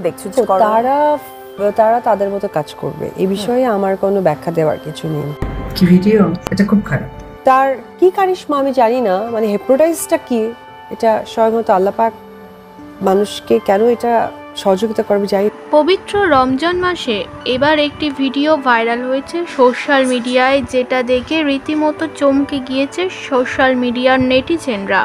দেখছো তারা তারা তাদের মতো কাজ করবে, এই বিষয়ে আমার কোনো ব্যাখ্যা দেওয়ার কিছু নেই। কি ভিডিও? এটা খুব খারাপ। তার কি কারিশমা আমি জানি না, মানে হিপনোটাইজটা কি, এটা স্বয়ংত আল্লাহ পাক মানুষকে কেন এটা সহযোগিতা করবে জানি। পবিত্র রমজান মাসে এবার একটি ভিডিও ভাইরাল হয়েছে সোশ্যাল মিডিয়ায়, যেটা দেখে রীতিমতো চমকে গিয়েছে সোশ্যাল মিডিয়ার নেটিজেনরা।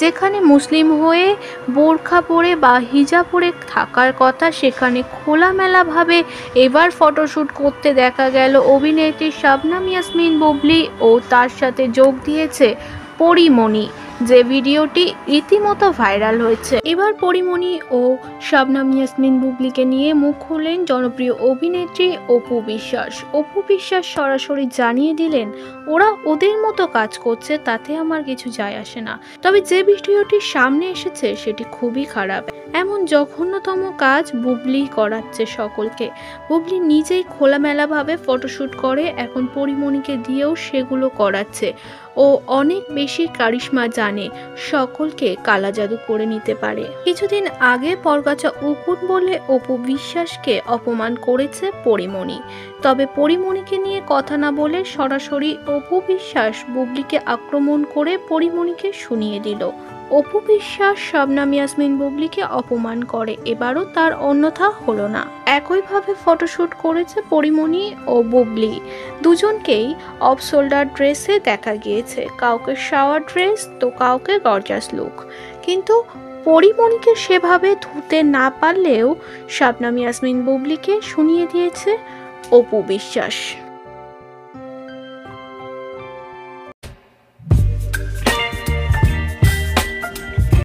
যেখানে মুসলিম হয়ে বোরখা পরে বা হিজাব পরে থাকার কথা, সেখানে খোলামেলাভাবে এবার ফটোশ্যুট করতে দেখা গেল অভিনেত্রী শাবনাম ইয়াসমিন বুবলি ও তার সাথে যোগ দিয়েছে পরীমণি, যে ভিডিওটি রীতিমতো ভাইরাল হয়েছে। এবার পরীমণি ও শাবনাম ইয়াসমিন বুবলিকে নিয়ে মুখ খুললেন জনপ্রিয় অভিনেত্রী অপু বিশ্বাস। অপু বিশ্বাস সরাসরি জানিয়ে দিলেন, ওরা ওদের মতো কাজ করছে, তাতে আমার কিছু যায় আসে না, তবে যে ভিডিওটি সামনে এসেছে সেটি খুবই খারাপ। এমন জঘন্যতম কাজ বুবলি করাচ্ছে সকলকে। বুবলি নিজেই খোলামেলাভাবে ফটোশ্যুট করে, এখন পরীমণিকে দিয়েও সেগুলো করাচ্ছে। ও অনেক বেশি কারিশমা জানে, সকলকে কালা জাদু করে নিতে পারে। কিছুদিন আগে পরগাছা উকুন বলে অপু বিশ্বাসকে অপমান করেছে পরীমণি, তবে পরীমণিকে নিয়ে কথা না বলে সরাসরি অপু বিশ্বাস বুবলিকে আক্রমণ করে পরীমণিকে শুনিয়ে দিল। অপু বিশ্বাস শাবনাম ইয়াসমিন বুবলিকে অপমান করে, এবারও তার অন্যথা হলো না। একইভাবে ফটোশ্যুট করেছে পরীমণি ও বুবলি, দুজনকেই অফ শোল্ডার ড্রেসে দেখা গিয়েছে, কাউকে শাওয়ার ড্রেস তো কাউকে গর্জাস লুক। কিন্তু পরীমণিকে সেভাবে ধুতে না পারলেও শাবনাম ইয়াসমিন বুবলিকে শুনিয়ে দিয়েছে অপু বিশ্বাস।